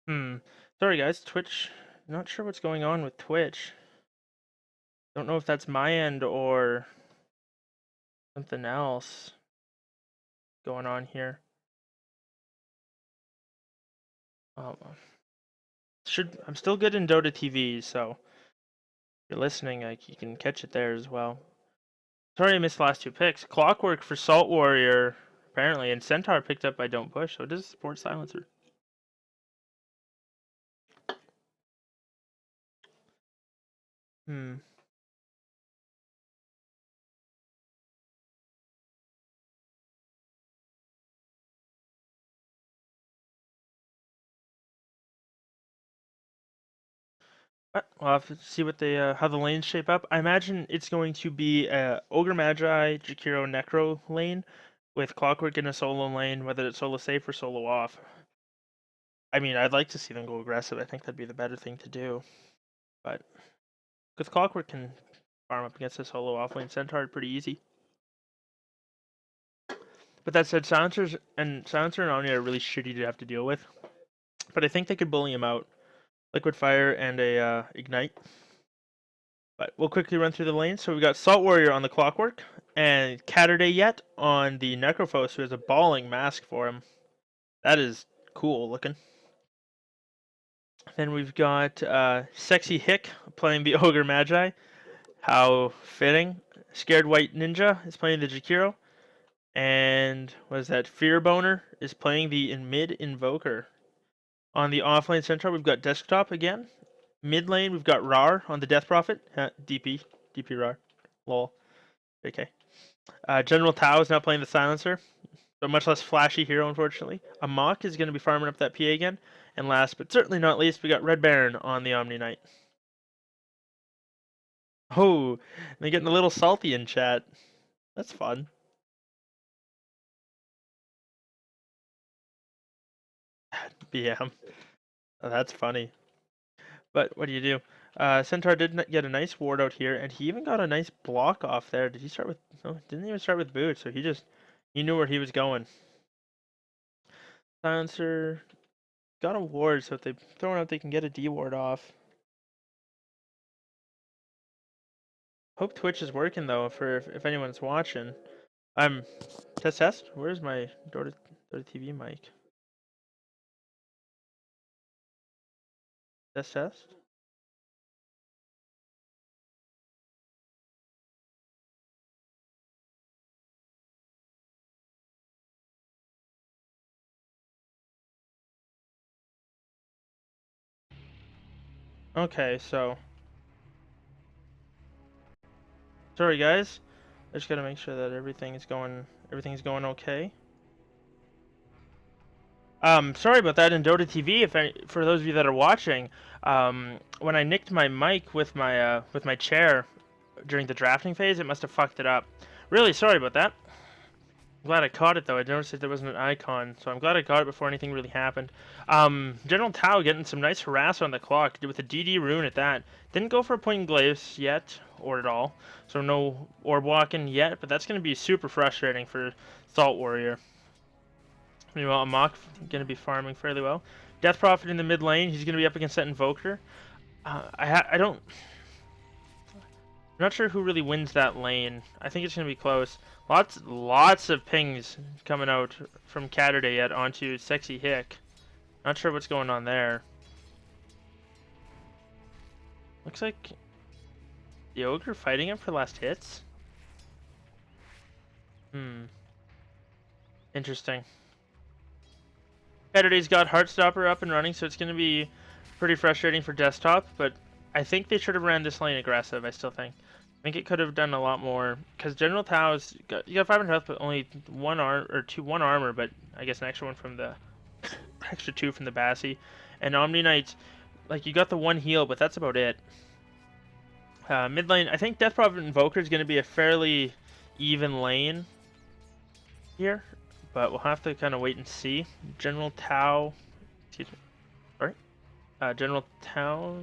Hmm. Sorry guys, Twitch. Not sure what's going on with Twitch. Don't know if that's my end or something else going on here. Um, I'm still good in Dota TV, so if you're listening, like you can catch it there as well. Sorry I missed the last two picks. Clockwork for Salt Warrior, apparently, and Centaur picked up by Don't Push, so it does support Silencer. Hmm. We'll have to see what they how the lanes shape up. I imagine it's going to be a Ogre Magi, Jakiro, Necro lane with Clockwork in a solo lane, whether it's solo safe or solo off. I mean, I'd like to see them go aggressive. I think that'd be the better thing to do. But because Clockwork can farm up against a solo off lane Centaur pretty easy. But that said, Silencer and Omni are really shitty to have to deal with. But I think they could bully him out. Liquid Fire and a Ignite. But we'll quickly run through the lanes. So we've got Salt Warrior on the Clockwork, and Catterday yet on the Necrophos, who has a balling mask for him. That is cool looking. Then we've got Sexy Hick playing the Ogre Magi. How fitting. Scared White Ninja is playing the Jakiro. And what is that? Fear Boner is playing the Mid Invoker. On the offlane Centaur, we've got Desktop again. Mid lane, we've got Rar on the Death Prophet. DP Rar. Lol. Okay. General Tao is now playing the Silencer, but much less flashy hero, unfortunately. Amok is going to be farming up that PA again. And last, but certainly not least, we got Red Baron on the Omni Knight. Oh, they're getting a little salty in chat. That's fun. BM. Oh, that's funny. But what do you do? Centaur did get a nice ward out here, and he even got a nice block off there. Did he start with? No, didn't even start with boots. So he knew where he was going. Silencer got a ward, so if they throw it out, they can get a D ward off. Hope Twitch is working though. For if anyone's watching, I'm test. Where's my Dota TV mic? Test. Okay, so sorry guys. I just gotta make sure that everything's going okay. Sorry about that in Dota TV. For those of you that are watching, when I nicked my mic with my chair during the drafting phase, it must have fucked it up. Really sorry about that. I'm glad I caught it though. I noticed that there wasn't an icon, so I'm glad I got it before anything really happened. General Tao getting some nice harass on the clock with a DD rune at that. Didn't go for a point glaze yet, or at all. So no orb walking yet, but that's going to be super frustrating for Salt Warrior. Meanwhile, Amok going to be farming fairly well. Death Prophet in the mid lane. He's going to be up against that Invoker. I don't. I'm not sure who really wins that lane. I think it's going to be close. Lots of pings coming out from Catterday yet onto Sexy Hick. Not sure what's going on there. Looks like the Ogre fighting him for last hits. Interesting. Catterday's got Heartstopper up and running, so it's going to be pretty frustrating for Desktop, but I think they should have ran this lane aggressive, I still think. I think it could have done a lot more, because General Tao's you got 500 health, but only one armor, but I guess an extra one from the extra 2 from the Bassi. And Omni Knight, like, you got the 1 heal, but that's about it. Mid lane, I think Death Prophet Invoker is going to be a fairly even lane here, but we'll have to kind of wait and see. General Tao, excuse me, sorry. General Tao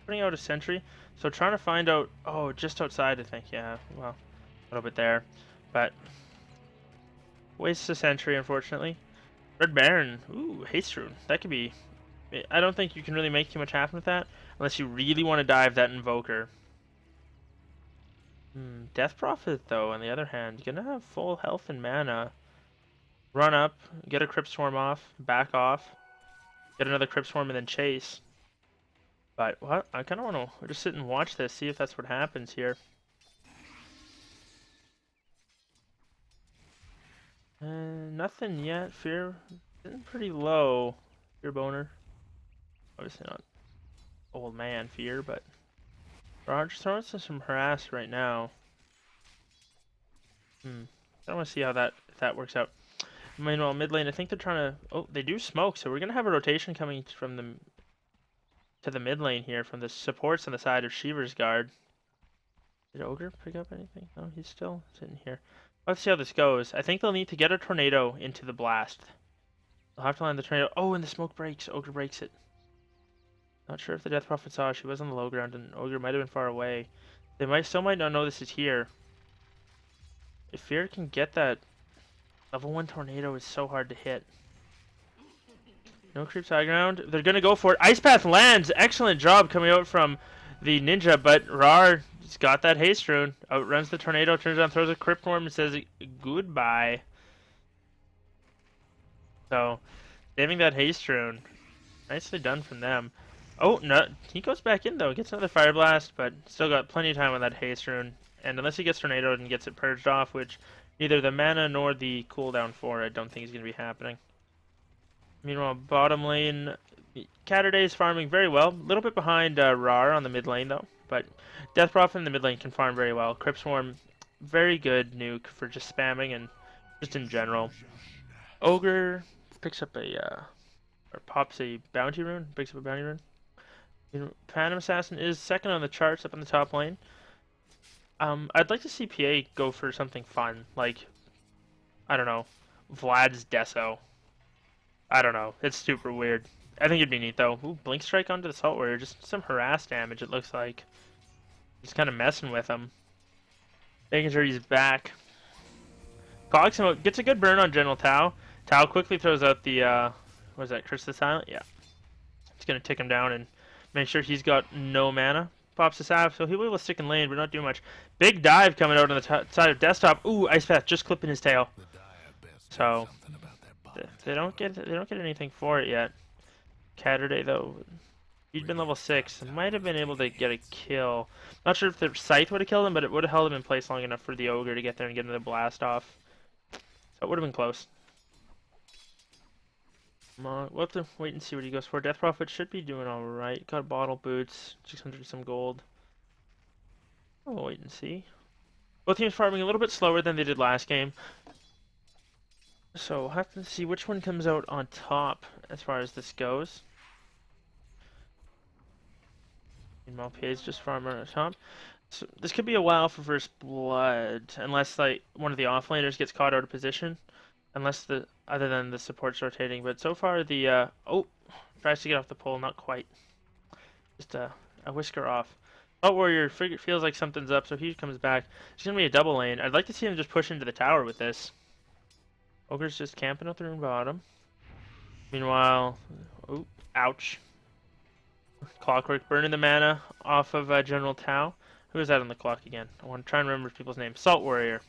putting out a sentry. So trying to find out, oh, just outside, I think, yeah, well, a little bit there, but wastes a sentry, unfortunately. Red Baron, ooh, Haste Rune, that could be I don't think you can really make too much happen with that unless you really want to dive that Invoker. Death Prophet, though, on the other hand, gonna have full health and mana. Run up, get a Crypt Swarm off, back off, get another Crypt Swarm, and then chase. But what? I kind of want to just sit and watch this, see if that's what happens here. Nothing yet. Fear sitting pretty low. Fear boner. Obviously not old man fear, but Roger's throwing some harass right now. I want to see how that works out. Meanwhile, mid lane, I think they're trying to. Oh, they do smoke, so we're gonna have a rotation coming from the to the mid lane here from the supports on the side of Sheever's guard. Did Ogre pick up anything? No, he's still sitting here. Let's see how this goes. I think they'll need to get a tornado into the blast. They'll have to land the tornado. Oh, and the smoke breaks. Ogre breaks it. Not sure if the Death Prophet saw. She was on the low ground, and Ogre might have been far away. They still might not know this is here. If Fear can get that level 1 tornado, is so hard to hit. No creeps high ground. They're gonna go for it. Ice Path lands. Excellent job coming out from the ninja, but Rar has got that haste rune. Outruns the tornado, turns around, throws a crypt worm, and says goodbye. So, saving that haste rune. Nicely done from them. Oh, no. He goes back in, though. Gets another Fire Blast, but still got plenty of time on that haste rune. And unless he gets tornadoed and gets it purged off, which neither the mana nor the cooldown for it, I don't think is going to be happening. Meanwhile, bottom lane, Catterday is farming very well. A little bit behind Rar on the mid lane, though. But Death Prophet in the mid lane can farm very well. Crypt Swarm, very good nuke for just spamming and just in general. Ogre picks up or pops a bounty rune. Picks up a bounty rune. Phantom Assassin is second on the charts up in the top lane. I'd like to see PA go for something fun, like, I don't know, Vlad's Deso. I don't know, it's super weird. I think it'd be neat though. Ooh, Blink Strike onto the Salt Warrior, just some harass damage it looks like. Just kind of messing with him. Making sure he's back. Cogs him out, gets a good burn on General Tao. Tao quickly throws out the, what is that, Curse of the Silent? Yeah. It's gonna tick him down and make sure he's got no mana. Pops the Sav, so he'll be able to stick in lane, but not do much. Big dive coming out on the side of desktop. Ooh, Ice Path just clipping his tail. So they don't get anything for it yet. Catterday though, he'd been level 6, might have been able to get a kill. Not sure if the Scythe would have killed him, but it would have held him in place long enough for the Ogre to get there and get another blast off. So it would have been close. We'll have to wait and see what he goes for. Death Prophet should be doing alright. Got bottle boots, 600 some gold. We'll wait and see. Both teams farming a little bit slower than they did last game. So we'll have to see which one comes out on top as far as this goes. Meanwhile, PA's just farming on top. So this could be a while for first blood, unless like one of the offlaners gets caught out of position. Unless other than the support's rotating, but so far the oh, tries to get off the pole, not quite. Just a whisker off. Salt Warrior feels like something's up, so he comes back. It's gonna be a double lane. I'd like to see him just push into the tower with this. Ogre's just camping up the rune bottom. Meanwhile, oh, ouch. Clockwork burning the mana off of General Tao. Who is that on the clock again? I want to try and remember people's names. Salt Warrior.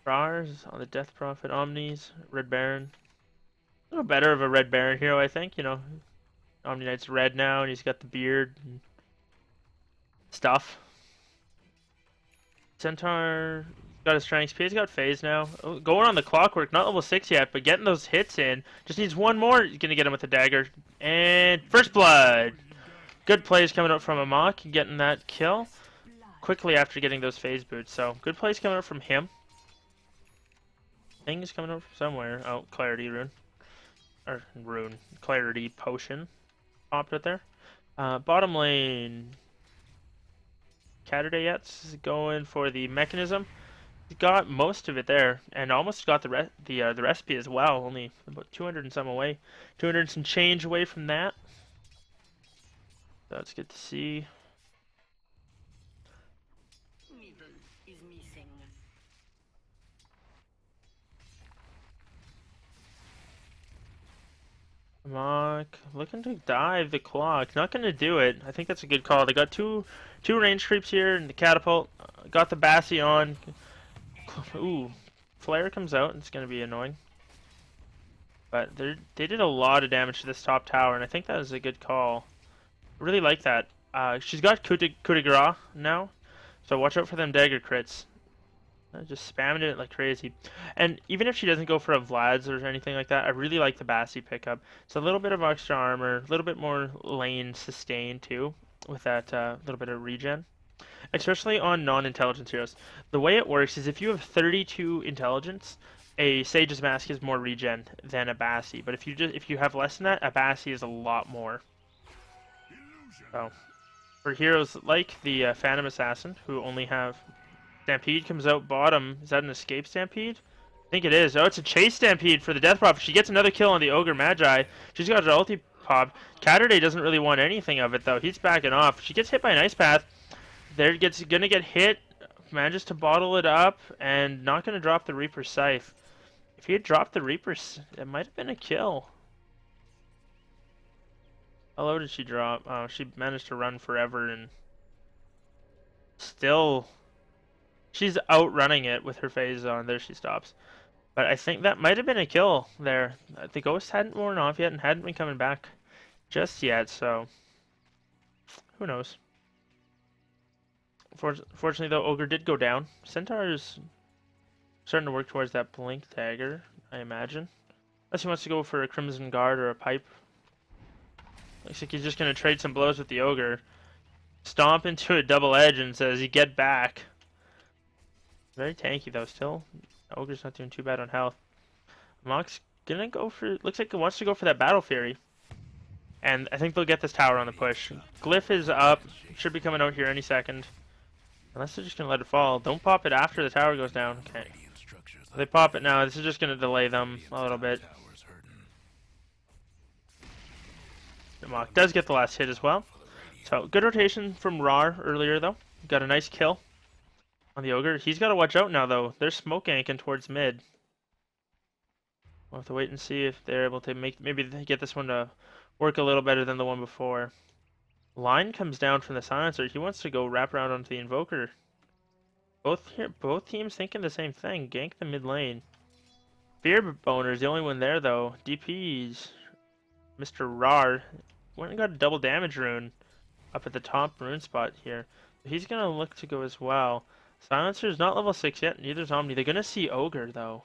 Rars on the Death Prophet, Omnis, Red Baron. A little better of a Red Baron hero, I think. You know, Omni Knight's red now, and he's got the beard and stuff. Centaur got his strengths. PA's got phase now. Oh, going on the Clockwork, not level 6 yet, but getting those hits in. Just needs one more. He's gonna get him with a dagger. And first blood. Good plays coming out from Amok, getting that kill quickly after getting those phase boots. So good plays coming out from him. Thing is coming out from somewhere. Oh, Clarity Rune. Or Rune. Clarity Potion. Popped it there. Bottom lane. Catterday going for the mechanism. He got most of it there, and almost got the recipe as well. Only about 200 and some away. 200 and some change away from that. So that's good to see. Mock looking to dive the clock. Not gonna do it. I think that's a good call. They got two range creeps here and the catapult. Got the Bassi on. Ooh, flare comes out. It's gonna be annoying. But they did a lot of damage to this top tower, and I think that was a good call. I really like that. She's got coup de grace now, so watch out for them dagger crits. Just spamming it like crazy. And even if she doesn't go for a Vlad's or anything like that, I really like the Bassi pickup. It's a little bit of extra armor, a little bit more lane sustain too, with that little bit of regen. Especially on non-intelligence heroes. The way it works is if you have 32 intelligence, a Sage's Mask is more regen than a Bassi. But if you have less than that, a Bassi is a lot more. So, for heroes like the Phantom Assassin, who only have Stampede comes out bottom. Is that an escape Stampede? I think it is. Oh, it's a chase Stampede for the Death Prophet. She gets another kill on the Ogre Magi. She's got her ulti pop. Catterday doesn't really want anything of it, though. He's backing off. She gets hit by an Ice Path. There gonna get hit. Manages to bottle it up, and not gonna drop the Reaper Scythe. If he had dropped the Reaper, it might have been a kill. How low did she drop? Oh, she managed to run forever, and still... She's outrunning it with her phase on. There she stops. But I think that might have been a kill there. The ghost hadn't worn off yet and hadn't been coming back just yet, so who knows. Fortunately, though, Ogre did go down. Centaur's starting to work towards that Blink Dagger, I imagine. Unless he wants to go for a Crimson Guard or a Pipe. Looks like he's just going to trade some blows with the Ogre. Stomp into a double edge and says, "You get back." Very tanky though still. Ogre's not doing too bad on health. Mock's gonna go for... Looks like he wants to go for that Battle Fury. And I think they'll get this tower on the push. Glyph is up. Should be coming out here any second. Unless they're just gonna let it fall. Don't pop it after the tower goes down. Okay. If they pop it now. This is just gonna delay them a little bit. The Mock does get the last hit as well. So good rotation from Rar earlier though. Got a nice kill on the Ogre. He's got to watch out now, though. They're smoke ganking towards mid. We'll have to wait and see if they're able to maybe they get this one to work a little better than the one before. Line comes down from the Silencer. He wants to go wrap around onto the Invoker. Both teams thinking the same thing. Gank the mid lane. Fear Boner's the only one there, though. DP's Mr. Rar went and got a double damage rune up at the top rune spot here. He's going to look to go as well. Silencer's not level 6 yet, neither's Omni. They're gonna see Ogre, though.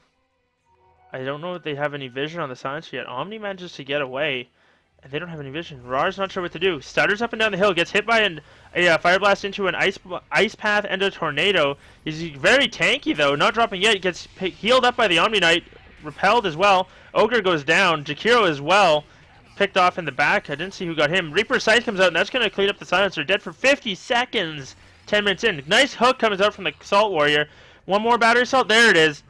I don't know if they have any vision on the Silencer yet. Omni manages to get away, and they don't have any vision. Rar's not sure what to do. Stutters up and down the hill, gets hit by a Fire Blast into an ice Path and a Tornado. He's very tanky, though, not dropping yet. Gets healed up by the Omni Knight, repelled as well. Ogre goes down. Jakiro as well, picked off in the back. I didn't see who got him. Reaper Scythe comes out, and that's gonna clean up the Silencer. Dead for 50 seconds. 10 minutes in. Nice hook comes out from the Salt Warrior. One more battery assault. There it is.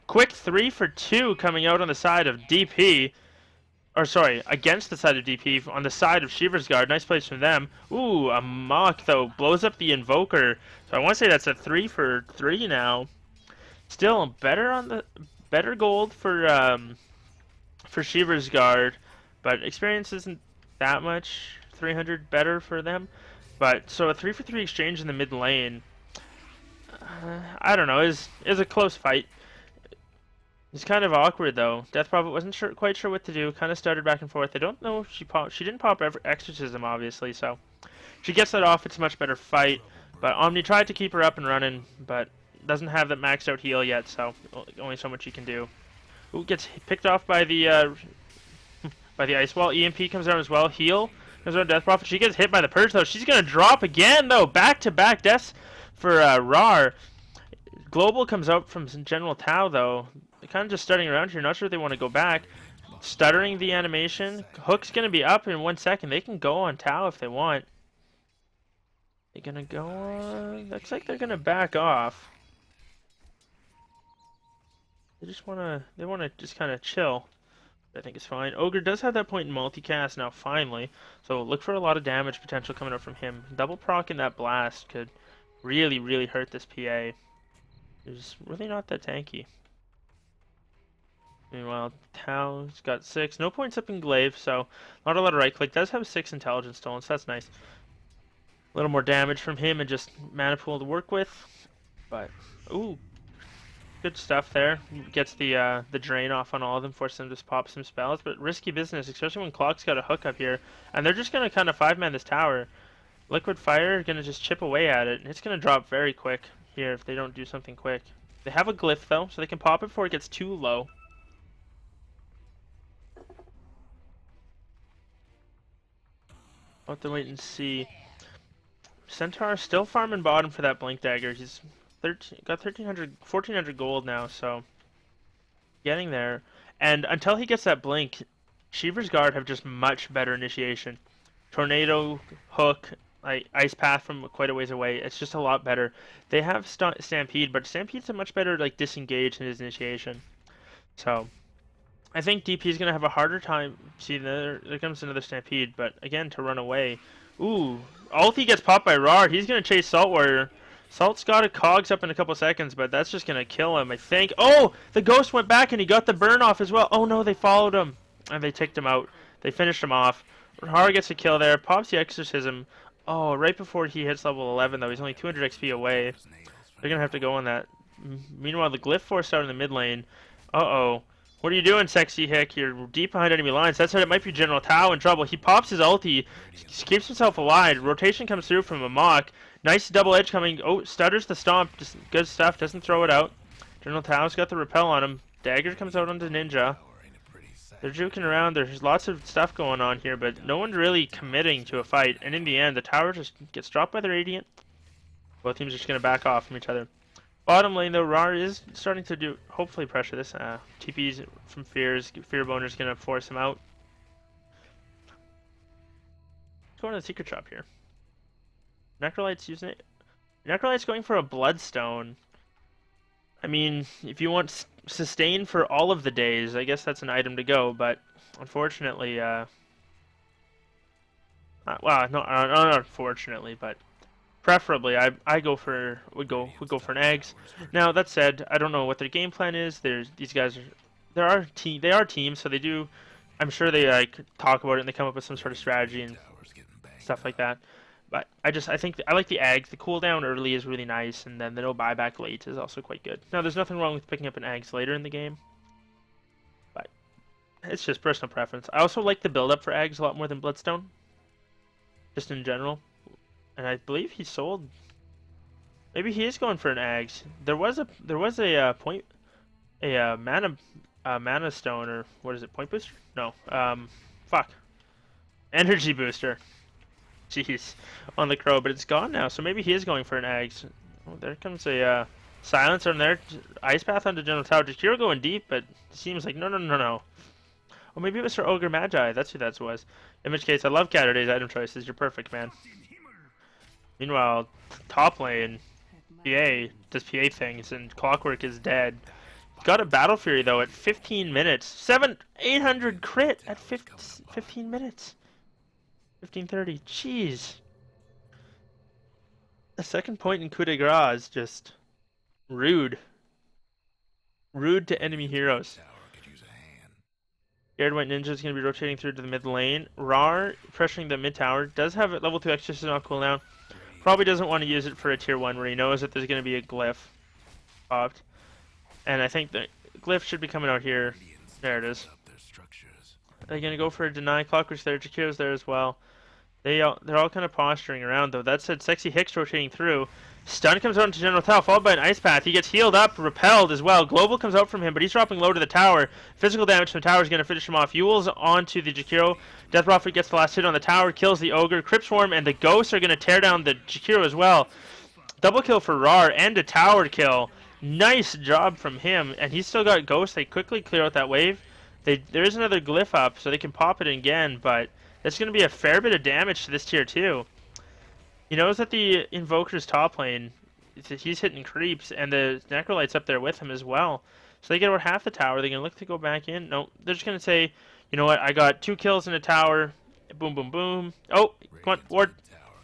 Quick 3 for 2 coming out on the side of DP. Or sorry, against the side of DP on the side of Sheever's Guard. Nice place from them. Ooh, a Mock though blows up the Invoker. So I want to say that's a 3 for 3 now. Still better gold for Sheever's Guard, but experience isn't that much. 300 better for them. But so a 3 for 3 exchange in the mid lane, I don't know, is a close fight. It's kind of awkward though. Death Prophet wasn't quite sure what to do. Kind of stuttered back and forth. I don't know if she popped. She didn't pop Exorcism obviously, so she gets that off. It's a much better fight. But Omni tried to keep her up and running, but doesn't have that maxed out heal yet, so only so much you can do. Ooh, gets picked off by the ice wall. EMP comes down as well. Heal. Comes around Death Prophet. She gets hit by the Purge, though. She's going to drop again, though. Back-to-back deaths for Rar. Global comes out from General Tao, though. They're kind of just stuttering around here. Not sure if they want to go back. Stuttering the animation. Hook's going to be up in 1 second. They can go on Tao if they want. They're going to go on... Looks like they're going to back off. They want to just kind of chill. I think it's fine. Ogre does have that point in multicast now, finally. So look for a lot of damage potential coming up from him. Double proc in that blast could really, really hurt this PA. It's really not that tanky. Meanwhile, Tao's got 6. No points up in Glaive, so not a lot of right click. Does have 6 intelligence stolen, so that's nice. A little more damage from him and just mana pool to work with. But, ooh, good stuff there. Gets the drain off on all of them, forces them to just pop some spells. But risky business, especially when Clock's got a hook up here. And they're just going to kind of 5-man this tower. Liquid Fire going to just chip away at it. And it's going to drop very quick here if they don't do something quick. They have a glyph, though, so they can pop it before it gets too low. I'll have to wait and see. Centaur still farming bottom for that Blink Dagger. He's got 1,400 gold now, so getting there. And until he gets that Blink, Sheever's Guard have just much better initiation. Tornado, Hook, Ice Path from quite a ways away. It's just a lot better. They have Stampede, but Stampede's a much better disengage in his initiation. So I think DP is going to have a harder time. See, there comes another Stampede, but again, to run away. Ooh, ulti gets popped by Rar. He's going to chase Salt Warrior. Salt's got a cogs up in a couple seconds, but that's just going to kill him, I think. Oh, the Ghost went back and he got the burn off as well. Oh no, they followed him. And they ticked him out. They finished him off. Rar gets a kill there. Pops the Exorcism. Oh, right before he hits level 11, though. He's only 200 XP away. They're going to have to go on that. Meanwhile, the Glyph forced out in the mid lane. Uh-oh. What are you doing, Sexy Hick? You're deep behind enemy lines. That's how it might be General Tao in trouble. He pops his ulti, keeps himself alive. Rotation comes through from a Mach. Nice double edge coming. Oh, stutters the stomp. Just good stuff. Doesn't throw it out. General Tao's got the repel on him. Dagger comes out onto Ninja. They're juking around. There's lots of stuff going on here, but no one's really committing to a fight. And in the end, the tower just gets dropped by the Radiant. Both teams are just going to back off from each other. Bottom lane, though, Rar is starting to hopefully pressure this. TP's from Fear's. Fear Boner's going to force him out. Let's go to the secret shop here. Necrolight's using it. Necrolight's going for a Bloodstone. I mean, if you want sustain for all of the days, I guess that's an item to go, but unfortunately, well, not unfortunately, but preferably, I would go for an eggs. Now that said, I don't know what their game plan is. These guys they are teams, so they do. I'm sure they talk about it and they come up with some sort of strategy and stuff like that. But I think I like the eggs. The cooldown early is really nice, and then the no buyback late is also quite good. Now there's nothing wrong with picking up an eggs later in the game, but it's just personal preference. I also like the build up for eggs a lot more than Bloodstone, just in general. And I believe he sold. Maybe he is going for an eggs. There was a mana stone, or what is it? Point booster? No. Fuck. Energy booster. Jeez, on the Crow, but it's gone now. So maybe he is going for an eggs. Oh, there comes a silencer on there. Ice Path onto General Tao. Jakiro going deep, but it seems like no. Oh, maybe it was for Ogre Magi. That's who that was. In which case, I love Caterday's item choices. You're perfect, man. Meanwhile, top lane, PA does PA things, and Clockwork is dead. Got a Battle Fury, though, at 15 minutes. 800 crit at 15 minutes. 1530. Jeez. The second point in coup de grace is just rude. Rude to enemy heroes. Scared White Ninja is going to be rotating through to the mid lane. Rar pressuring the mid tower. Does have a level 2 Exorcism on cooldown. Probably doesn't want to use it for a tier 1 where he knows that there's going to be a glyph popped. And I think the glyph should be coming out here. There it is. They're going to go for a deny. Clockwork's there. Jakiro's there as well. They're all kind of posturing around, though. That said, Sexy Hicks rotating through. Stun comes out into General Tao, followed by an Ice Path. He gets healed up, repelled as well. Global comes out from him, but he's dropping low to the tower. Physical damage from the tower is going to finish him off. Yule's onto the Jakiro. Death Prophet gets the last hit on the tower, kills the Ogre. Crypt Swarm and the Ghosts are going to tear down the Jakiro as well. Double kill for Rar and a tower kill. Nice job from him, and he's still got Ghosts. They quickly clear out that wave. There is another glyph up, so they can pop it again, but it's going to be a fair bit of damage to this tier 2. He knows that the Invoker's top lane, he's hitting creeps, and the Necrolight's up there with him as well. So they get about half the tower. They're going to look to go back in. No, they're just going to say, you know what, I got 2 kills in a tower. Boom, boom, boom. Oh, come on, Ward.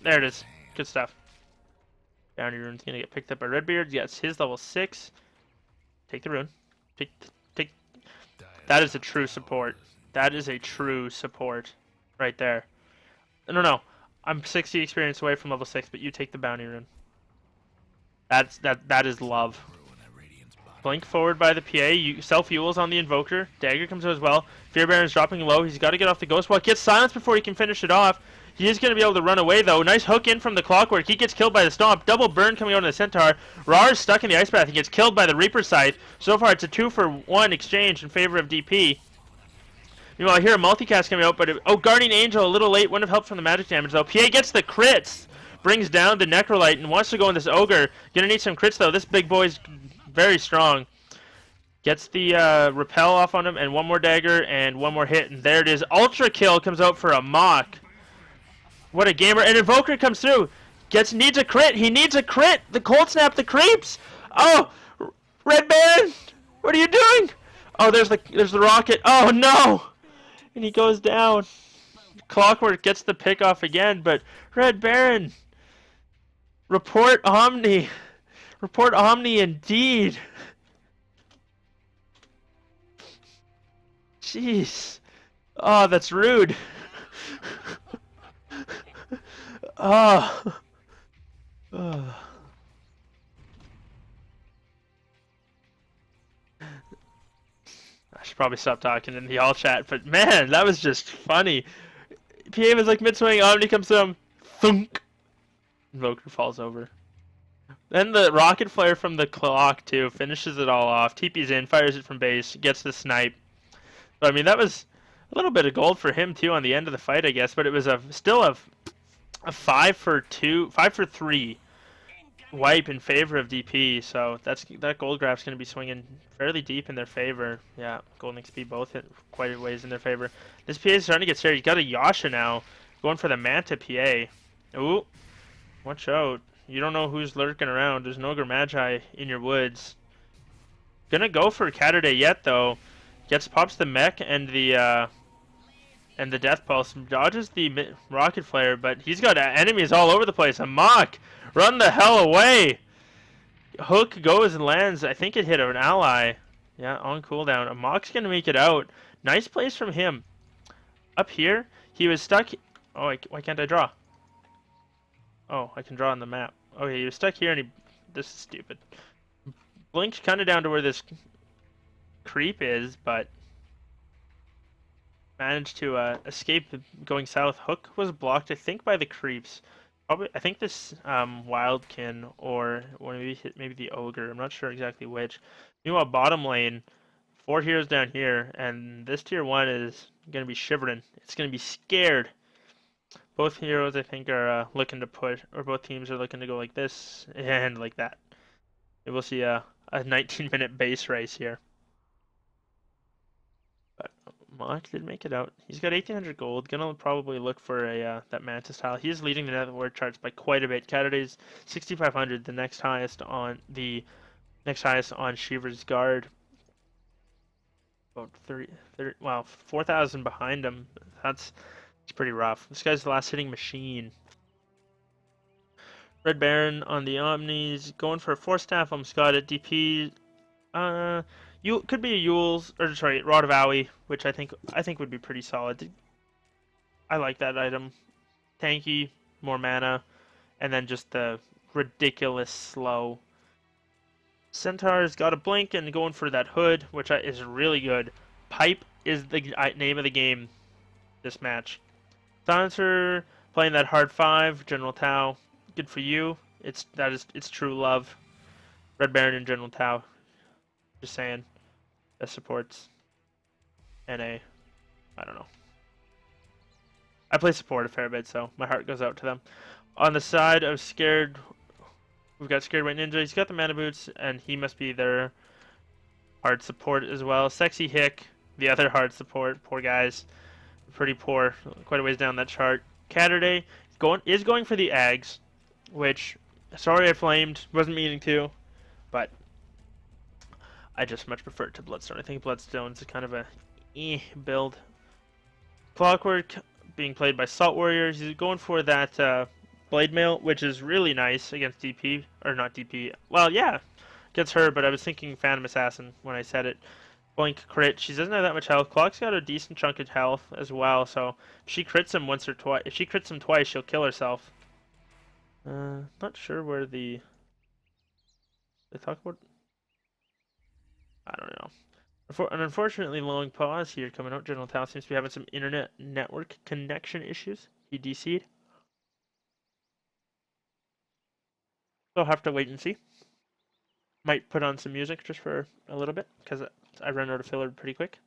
There it is. Good stuff. Bounty Rune's going to get picked up by Redbeard. Yes, his level 6. Take the rune. Take That is a true support. That is a true support, right there. No. I'm 60 experience away from level 6, but you take the bounty rune. That is love. Blink forward by the PA. You self-fuels on the Invoker. Dagger comes out as well. Fear Baron's dropping low. He's got to get off the Ghost Wall. Gets silenced before he can finish it off. He is going to be able to run away, though. Nice hook in from the Clockwork. He gets killed by the Stomp. Double burn coming out on the Centaur. Rar is stuck in the Ice Path. He gets killed by the Reaper Scythe. So far, it's a 2-for-1 exchange in favor of DP. Meanwhile, here a multicast coming out, but Guardian Angel a little late. Wouldn't have helped from the magic damage, though. PA gets the crits. Brings down the Necrolite and wants to go in this Ogre. Gonna need some crits, though. This big boy's very strong. Gets the repel off on him, and one more dagger, and one more hit, and there it is. Ultra kill comes out for a Mock. What a gamer. And Invoker comes through. Needs a crit. He needs a crit. The Cold Snap, the creeps. Oh, Red Baron, what are you doing? Oh, there's the rocket. Oh, no. And he goes down. Clockwork gets the pick off again, but Red Baron. Report Omni. Report Omni indeed. Jeez. Oh, that's rude. Oh. Oh. I should probably stop talking in the all chat, but man, that was just funny. PA was like mid-swing, Omni comes to him, thunk. Invoker falls over. Then the rocket flare from the clock too finishes it all off. TP's in, fires it from base, gets the snipe. So, I mean, that was a little bit of gold for him too on the end of the fight, I guess. But it was still a 5-for-3 wipe in favor of DP. So that gold grab's going to be swinging fairly deep in their favor. Yeah, gold and XP both hit quite a ways in their favor. This PA is starting to get scared. He's got a Yasha now, going for the Manta PA. Ooh, watch out. You don't know who's lurking around. There's an Ogre Magi in your woods. Gonna go for Catterday yet though. Pops the mech and the Death Pulse. Dodges the rocket flare, but he's got enemies all over the place. A Mock, run the hell away. Hook goes and lands. I think it hit an ally. Yeah, on cooldown. A Mock's gonna make it out. Nice place from him. Up here, he was stuck. Oh, why can't I draw? Oh, I can draw on the map. Okay, he was stuck here, and this is stupid. Blinked kind of down to where this creep is, but managed to escape going south. Hook was blocked, I think, by the creeps. Probably, I think this Wildkin or maybe the Ogre. I'm not sure exactly which. Meanwhile, bottom lane, 4 heroes down here, and this tier 1 is going to be shivering. It's going to be scared. Both heroes, I think, are looking to push, or both teams are looking to go like this and like that. And we'll see a 19-minute base race here. But Mock did make it out. He's got 1,800 gold. Gonna probably look for that Mantis tile. He is leading the net worth charts by quite a bit. Catterday's 6,500, the next highest on Sheever's guard. About 4,000 behind him. It's pretty rough. This guy's the last hitting machine. Red Baron on the Omnis, going for a 4-staff. Almost got it. DP. You could be a Yule's, or sorry, Rod of Owie, which I think would be pretty solid. I like that item. Tanky, more mana, and then just the ridiculous slow. Centaur's got a blink and going for that hood, which is really good. Pipe is the name of the game this match. Silencer playing that hard 5, General Tau. Good for you. It's true love. Red Baron and General Tau. Just saying. Best supports. NA. I don't know. I play support a fair bit, so my heart goes out to them. On the side of Scared, we've got Scared White Ninja. He's got the mana boots, and he must be their hard support as well. Sexy Hick, the other hard support. Poor guys. Pretty poor. Quite a ways down that chart. Catterday is going for the Ags, which, sorry I flamed. Wasn't meaning to, but I just much prefer it to Bloodstone. I think Bloodstone's kind of a build. Clockwork being played by Salt Warriors. He's going for that Blade Mail, which is really nice against DP. Or not DP. Well, yeah, against her, but I was thinking Phantom Assassin when I said it. Blink crit. She doesn't have that much health. Clock's got a decent chunk of health as well, so if she crits him once or twice. If she crits him twice, she'll kill herself. Not sure where they talk about. I don't know. An unfortunately long pause here coming out. General Tao seems to be having some internet network connection issues. He DC'd. So I'll have to wait and see. Might put on some music just for a little bit because I ran out of filler pretty quick.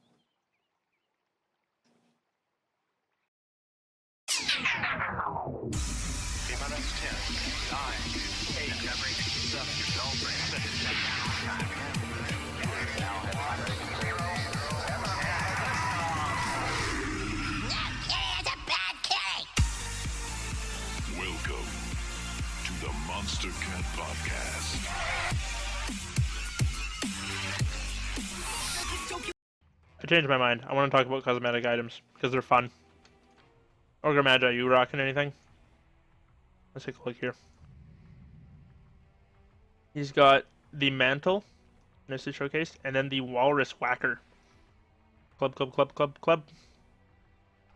Welcome to the Monster Cat Podcast. I changed my mind. I want to talk about cosmetic items because they're fun. Ogre Magi, you rocking anything? Let's take a look here. He's got the mantle, nicely showcased, and then the walrus whacker. Club.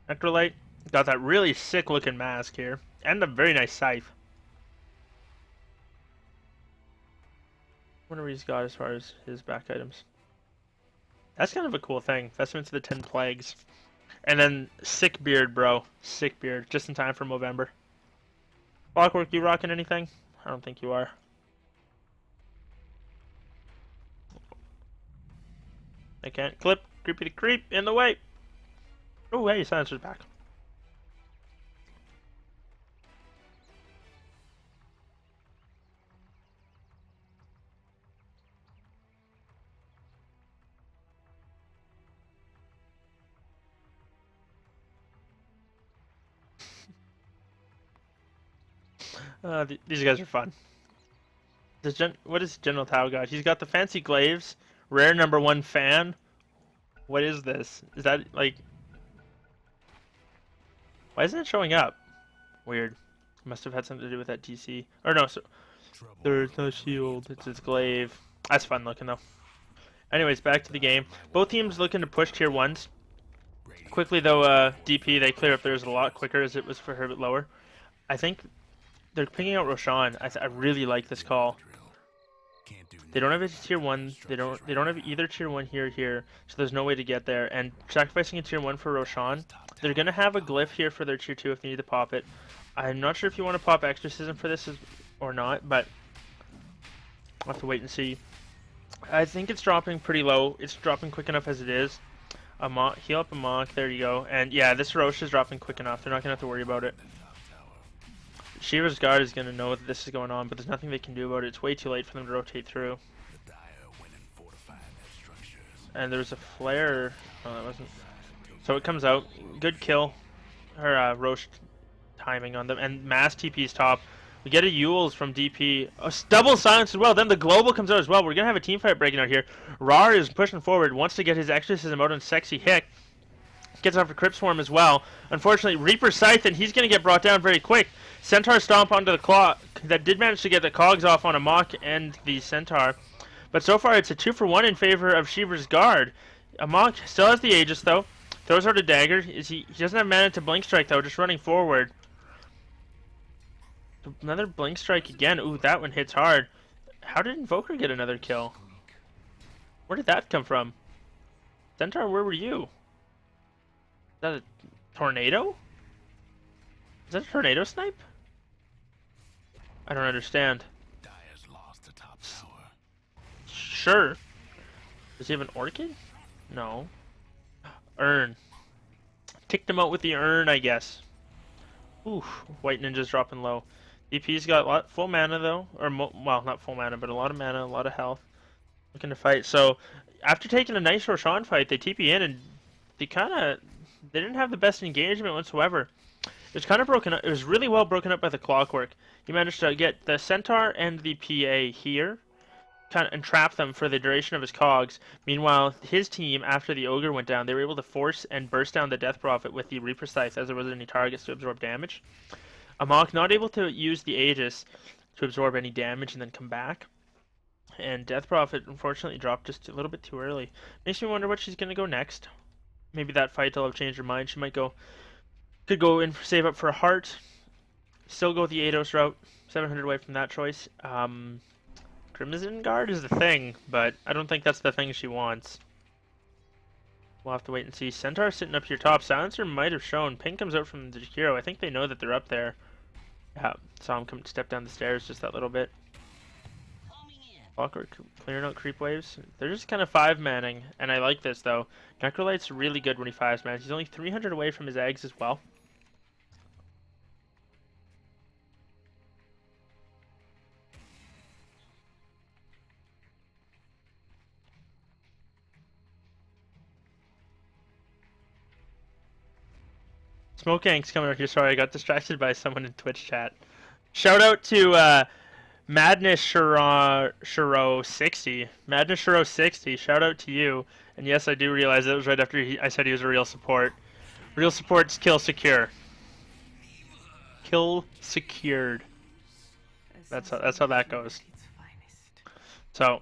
Electrolyte. Got that really sick looking mask here. And a very nice scythe. Wonder what he's got as far as his back items. That's kind of a cool thing. Vestments of the 10 Plagues. And then sick beard, bro. Sick beard. Just in time for Movember. Clockwork, you rocking anything? I don't think you are. I can't clip. Creepy to creep. In the way. Oh, hey, silencer's back. These guys are fun. What is General Tao got? He's got the fancy glaives. Rare #1 fan. What is this? Is that like... Why isn't it showing up? Weird. Must have had something to do with that DC. Or no, so... There's no shield. It's his glaive. That's fun looking though. Anyways, back to the game. Both teams looking to push tier 1s. Quickly though, DP, they clear up theirs a lot quicker as it was for her a bit lower. I think they're picking out Roshan. I really like this call. They don't have a tier 1. They don't have either tier 1 here, so there's no way to get there. And sacrificing a tier 1 for Roshan, they're gonna have a glyph here for their tier 2 if they need to pop it. I'm not sure if you want to pop Exorcism for this or not, but I'll have to wait and see. I think it's dropping pretty low. It's dropping quick enough as it is. Heal up Amok, there you go. And yeah, this Roche is dropping quick enough. They're not gonna have to worry about it. Sheever's guard is gonna know that this is going on, but there's nothing they can do about it. It's way too late for them to rotate through. And there's a flare. Oh, that wasn't. So it comes out. Good kill. Her Roche timing on them. And mass TP's top. We get a Yules from DP. Oh, double silence as well. Then the global comes out as well. We're gonna have a team fight breaking out here. Rar is pushing forward. Wants to get his exorcism out on Sexy Hick. Gets off a Crypt Swarm as well. Unfortunately, Reaper Scythe, and he's going to get brought down very quick. Centaur Stomp onto the Clock. That did manage to get the cogs off on Amok and the Centaur. But so far, it's a 2-for-1 in favor of Sheever's guard. Amok still has the Aegis, though. Throws out a dagger. He doesn't have mana to Blink Strike, though, just running forward. Another Blink Strike again. Ooh, that one hits hard. How did Invoker get another kill? Where did that come from? Centaur, where were you? Is that a tornado? Is that a tornado snipe? I don't understand. Sure. Does he have an orchid? No. Urn. Ticked him out with the urn, I guess. Ooh, White Ninja's dropping low. DP's got full mana though, or well, not full mana, but a lot of mana, a lot of health. Looking to fight. So after taking a nice Roshan fight, they TP in and they didn't have the best engagement whatsoever. It was kind of broken up. It was really well broken up by the Clockwork. He managed to get the Centaur and the PA here, kind of entrap them for the duration of his cogs. Meanwhile, his team, after the Ogre went down, they were able to force and burst down the Death Prophet with the Reaper Scythe as there wasn't any targets to absorb damage. Amok not able to use the Aegis to absorb any damage and then come back. And Death Prophet unfortunately dropped just a little bit too early. Makes me wonder what she's gonna go next. Maybe that fight will have changed her mind. She might could go in for save up for a heart. Still go with the Eidos route. 700 away from that choice. Crimson Guard is the thing, but I don't think that's the thing she wants. We'll have to wait and see. Centaur sitting up here top. Silencer might have shown. Ping comes out from the hero. I think they know that they're up there. Yeah, saw him come step down the stairs just that little bit. Clockwork clearing out creep waves. They're just kind of 5-manning, and I like this though. Necrolight's really good when he 5-mans. He's only 300 away from his eggs as well. Smoke Ank's coming out here. Sorry, I got distracted by someone in Twitch chat. Shout out to Madness Shiro 60. Madness Shiro 60. Shout out to you. And yes, I do realize that was right after I said he was a real support. Real support's kill secure. Kill secured. That's how that goes. So.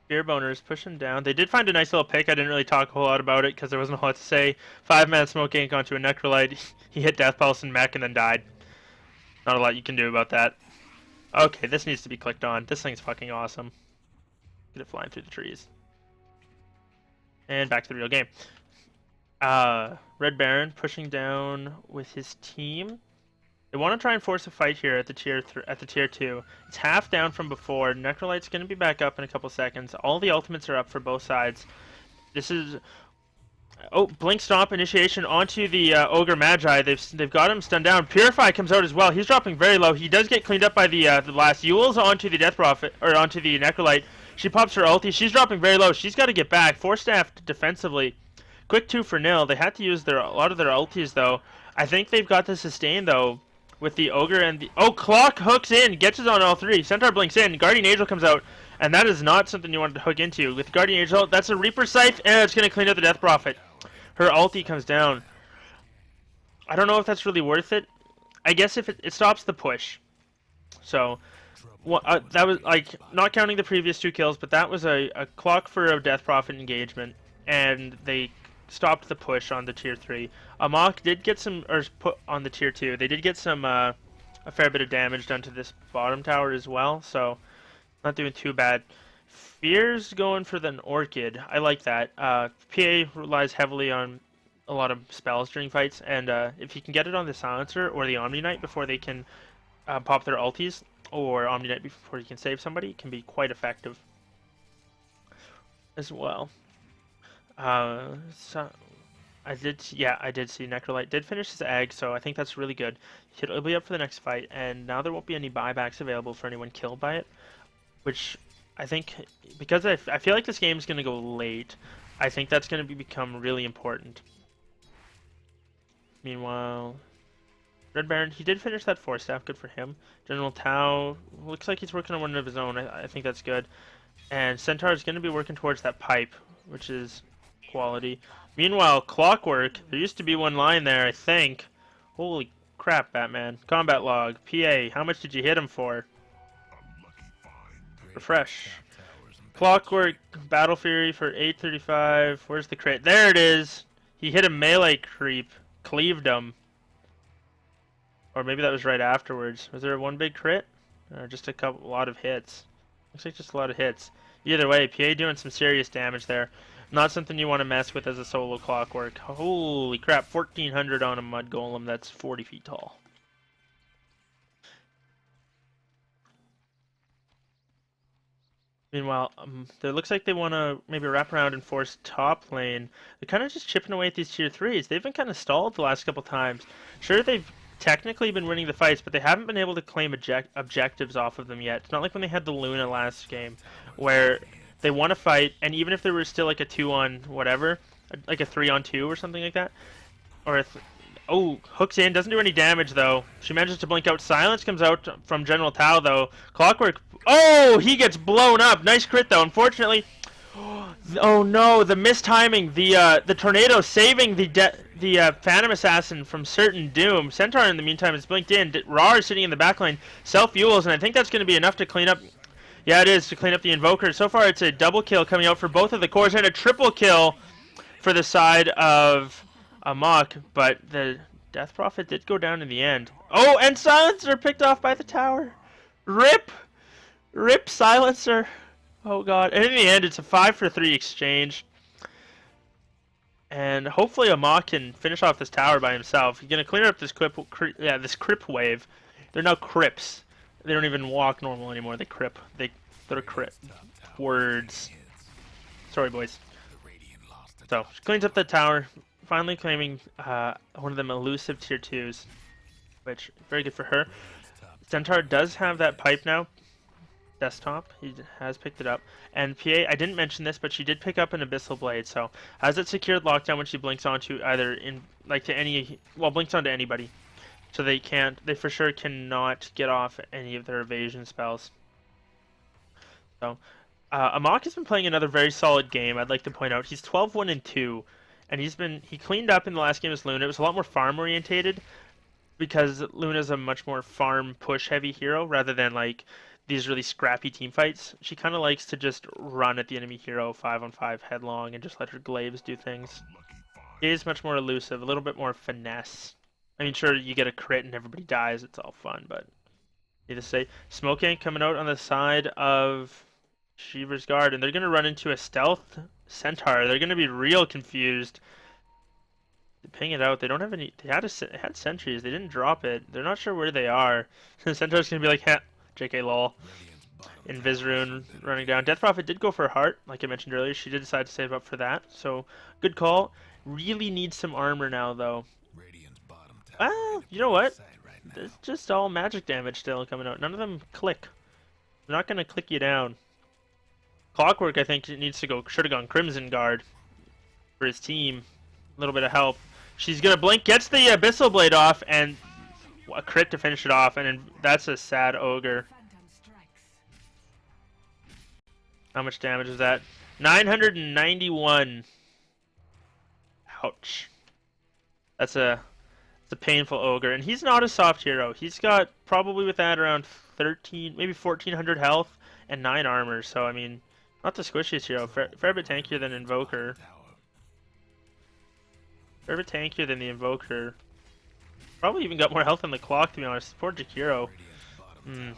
Beer boners pushing down. They did find a nice little pick. I didn't really talk a whole lot about it because there wasn't a whole lot to say. 5-man Smoke Ink onto a Necrolite. He hit Death Pulse and mech and then died. Not a lot you can do about that. Okay, this needs to be clicked on. This thing's fucking awesome. Get it flying through the trees. And back to the real game. Red Baron pushing down with his team. They want to try and force a fight here at the tier 2. It's half down from before. Necrolite's going to be back up in a couple seconds. All the ultimates are up for both sides. This is... Oh, Blink Stomp initiation onto the Ogre Magi. They've got him stunned down. Purify comes out as well. He's dropping very low. He does get cleaned up by the last Yule's onto the Death Prophet, or onto the Necrolite. She pops her ulti. She's dropping very low. She's got to get back. 4-staffed defensively. Quick 2-0. They had to use a lot of their ultis though. I think they've got the sustain though. With the Ogre and the... Oh, Clock hooks in. Gets us on all 3. Centaur blinks in. Guardian Angel comes out. And that is not something you want to hook into. With Guardian Angel, that's a Reaper Scythe. And it's going to clean up the Death Prophet. Her ulti comes down. I don't know if that's really worth it. I guess if it stops the push. So, that was, like, not counting the previous 2 kills, but that was a Clock for a Death Prophet engagement. And they stopped the push on the tier 3. Amok did get some, or put on the tier 2. They did get some, a fair bit of damage done to this bottom tower as well, so not doing too bad. Fear's going for the Orchid. I like that. PA relies heavily on a lot of spells during fights, and if you can get it on the Silencer or the Omni Knight before they can pop their ultis, or Omni Knight before you can save somebody, it can be quite effective as well. So I did see Necrolite did finish his egg, so I think that's really good. He'll be up for the next fight, and now there won't be any buybacks available for anyone killed by it, which I think, because I feel like this game is going to go late, I think that's going to become really important. Meanwhile, Red Baron, he did finish that 4-staff, good for him. General Tao, looks like he's working on one of his own, I think that's good. And Centaur is going to be working towards that pipe, which is quality. Meanwhile, Clockwork, there used to be one line there, I think. Holy crap, Batman. Combat log, PA, how much did you hit him for? Refresh. Clockwork, Battle Fury for 835. Where's the crit? There it is! He hit a melee creep. Cleaved him. Or maybe that was right afterwards. Was there one big crit? Or just a lot of hits? Looks like just a lot of hits. Either way, PA doing some serious damage there. Not something you want to mess with as a solo Clockwork. Holy crap, 1400 on a Mud Golem. That's 40 feet tall. Meanwhile, it looks like they want to maybe wrap around and force top lane. They're kind of just chipping away at these tier 3s. They've been kind of stalled the last couple times. Sure, they've technically been winning the fights, but they haven't been able to claim objectives off of them yet. It's not like when they had the Luna last game, where they won a fight, and even if there was still like a 2-on whatever, like a 3-on-2 or something like that, or oh, hooks in, doesn't do any damage though. She manages to blink out. Silence comes out from General Tao though. Clockwork, oh, he gets blown up. Nice crit though. Unfortunately, oh no, the mistiming. The tornado saving the Phantom Assassin from certain doom. Centaur in the meantime is blinked in. Rar is sitting in the backline, self-fuels, and I think that's going to be enough to clean up Yeah, it is to clean up the Invoker. So far, it's a double kill coming out for both of the cores and a triple kill for the side of Amok, but the Death Prophet did go down in the end. Oh, and Silencer picked off by the tower. Rip! Rip Silencer. Oh god. And in the end, it's a 5-for-3 exchange. And hopefully Amok can finish off this tower by himself. He's going to clear up this this Crip wave. They're now Crips. They don't even walk normal anymore. They Crip. They're Crip. Words. Sorry, boys. So, she cleans up the tower. Finally claiming one of them elusive tier 2s. Which, very good for her. Centaur does have that pipe now. Desktop. He has picked it up. And PA, I didn't mention this, but she did pick up an Abyssal Blade, so has it secured lockdown when she blinks onto either blinks onto anybody. So they for sure cannot get off any of their evasion spells. So, Amok has been playing another very solid game, I'd like to point out. He's 12-1-2, and he cleaned up in the last game as Luna. It was a lot more farm orientated, because Luna's a much more farm push heavy hero, rather than like these really scrappy team fights. She kind of likes to just run at the enemy hero 5-on-5 headlong and just let her glaives do things. It is much more elusive, a little bit more finesse. I mean, sure, you get a crit and everybody dies, it's all fun, but need to say, Smoke Ink coming out on the side of Sheever's guard, and they're going to run into a stealth Centaur. They're going to be real confused. They ping it out. They don't have any. They had sentries. They didn't drop it. They're not sure where they are. Centaur's going to be like, ha, JK lol. Invisrune running down. Death Prophet did go for a heart, like I mentioned earlier. She did decide to save up for that, so good call. Really needs some armor now, though. Well, you know what? It's just all magic damage still coming out. None of them click. They're not going to click you down. Clockwork, I think, should have gone Crimson Guard for his team. A little bit of help. She's going to blink, gets the Abyssal Blade off, and a crit to finish it off, and that's a sad ogre. How much damage is that? 991. Ouch. That's a painful ogre, and he's not a soft hero. He's got probably with that around 13, maybe 1400 health and 9 armor. So I mean, not the squishiest hero. Fair bit tankier than Invoker. Fair bit tankier than the Invoker. Probably even got more health than the clock, to be honest. Poor Jakiro. None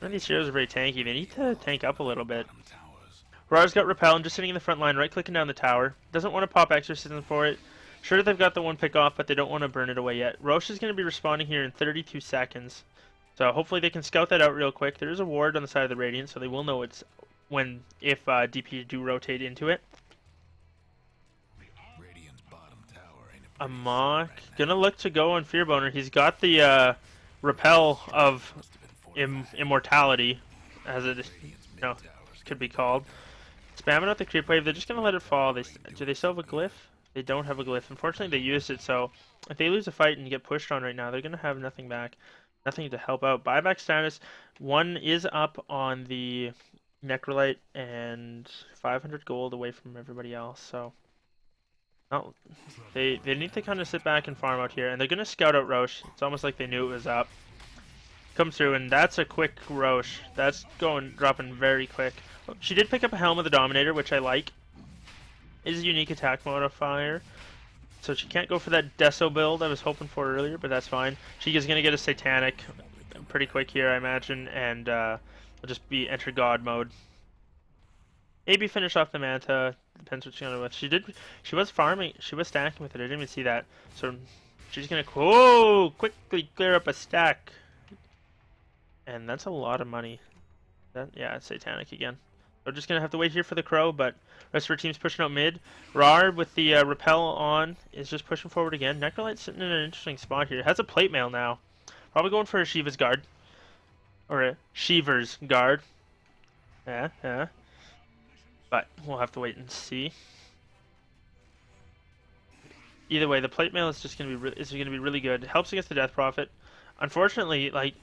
of these heroes are very tanky. They need to tank up a little bit. Rar's got Repel and just sitting in the front line, right clicking down the tower. Doesn't want to pop Exorcism for it. Sure, they've got the one pick off, but they don't want to burn it away yet. Roche is going to be respawning here in 32 seconds. So hopefully they can scout that out real quick. There is a ward on the side of the Radiant, so they will know if DP do rotate into it. Amok gonna look to go on Fearboner. He's got the Repel of Immortality, as it could be called. Spamming out the creep wave. They're just gonna let it fall. Do they still have a glyph? They don't have a glyph. Unfortunately, they used it, so if they lose a fight and get pushed on right now, they're going to have nothing back. Nothing to help out. Buyback status, 1 is up on the Necrolite and 500 gold away from everybody else, so they need to kind of sit back and farm out here, and they're going to scout out Roche. It's almost like they knew it was up. Comes through, and that's a quick Roche. That's dropping very quick. She did pick up a Helm of the Dominator, which I like. Is a unique attack modifier, so she can't go for that Deso build I was hoping for earlier, but that's fine. She is going to get a Satanic pretty quick here, I imagine, and will just be enter God mode. Maybe finish off the Manta, depends what she's going to with. She was farming, she was stacking with it, I didn't even see that. So she's going to quickly clear up a stack. And that's a lot of money. Yeah, it's Satanic again. We're just going to have to wait here for the Crow, but rest of our team's pushing out mid. Rar with the Repel on is just pushing forward again. Necrolite's sitting in an interesting spot here. Has a plate mail now. Probably going for a Shiva's guard. Or a Sheever's guard. Yeah. But we'll have to wait and see. Either way, the plate mail is just going to be really good. It helps against the Death Prophet. Unfortunately, like,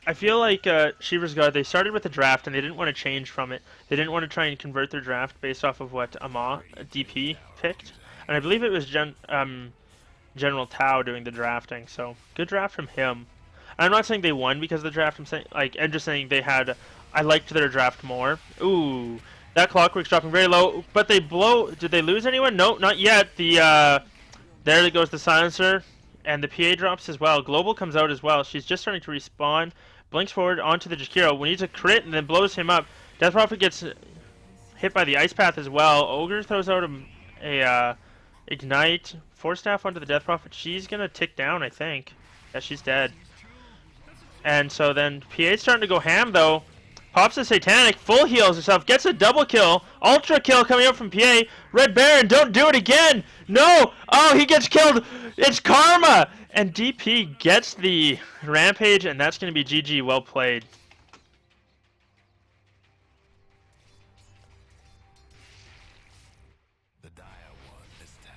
I feel like Sheever's Guard, they started with the draft and they didn't want to change from it. They didn't want to try and convert their draft based off of what DP picked. And I believe it was General Tao doing the drafting, so good draft from him. I'm not saying they won because of the draft. I'm just saying they had. I liked their draft more. Ooh, that Clockwork's dropping very low, but they blow. Did they lose anyone? No, not yet. There goes the silencer, and the PA drops as well. Global comes out as well. She's just starting to respawn. Blinks forward onto the Jakiro. We need to crit and then blows him up. Death Prophet gets hit by the Ice Path as well. Ogre throws out a Ignite. Force Staff onto the Death Prophet. She's going to tick down, I think. Yeah, she's dead. And so then PA's starting to go ham, though. Pops a Satanic. Full heals herself. Gets a double kill. Ultra kill coming up from PA. Red Baron, don't do it again. No. Oh, he gets killed. It's Karma. And DP gets the Rampage, and that's going to be GG. Well played. The dire one this time.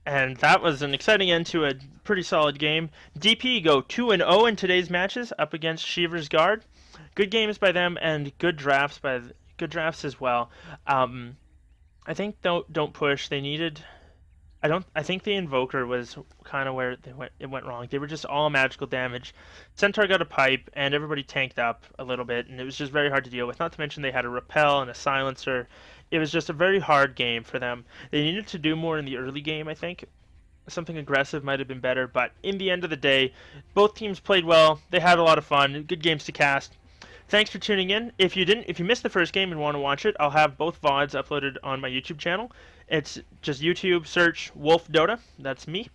And that was an exciting end to a pretty solid game. DP go 2-0 in today's matches up against Sheever's Guard. Good games by them and good drafts as well. I think don't push. They needed. I think the Invoker was kind of where it went wrong. They were just all magical damage. Centaur got a pipe and everybody tanked up a little bit, and it was just very hard to deal with. Not to mention they had a repel and a silencer. It was just a very hard game for them. They needed to do more in the early game, I think. Something aggressive might have been better, but in the end of the day, both teams played well. They had a lot of fun. Good games to cast. Thanks for tuning in. If you missed the first game and want to watch it, I'll have both VODs uploaded on my YouTube channel. It's just YouTube, search Wolf Dota. That's me.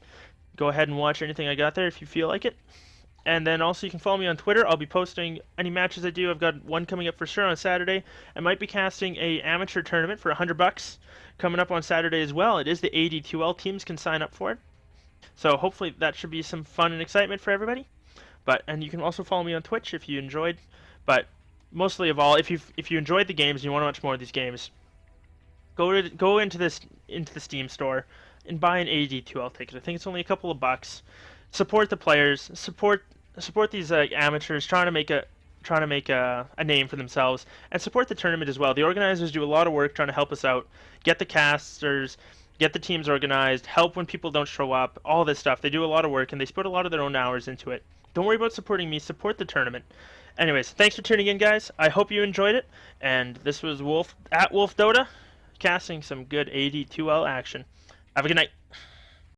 Go ahead and watch anything I got there if you feel like it. And then also you can follow me on Twitter. I'll be posting any matches I do. I've got one coming up for sure on Saturday. I might be casting a amateur tournament for $100 coming up on Saturday as well. It is the AD2L. Teams can sign up for it. So hopefully that should be some fun and excitement for everybody. And you can also follow me on Twitch if you enjoyed. But mostly of all, if you enjoyed the games and you want to watch more of these games, go into the Steam store and buy an AD2L ticket. I think it's only a couple of bucks. Support the players. Support these amateurs trying to make a name for themselves, and support the tournament as well. The organizers do a lot of work trying to help us out, get the casters, get the teams organized, help when people don't show up, all this stuff. They do a lot of work, and they put a lot of their own hours into it. Don't worry about supporting me. Support the tournament. Anyways, thanks for tuning in, guys. I hope you enjoyed it, and this was Wolf Dota, casting some good AD2L action. Have a good night.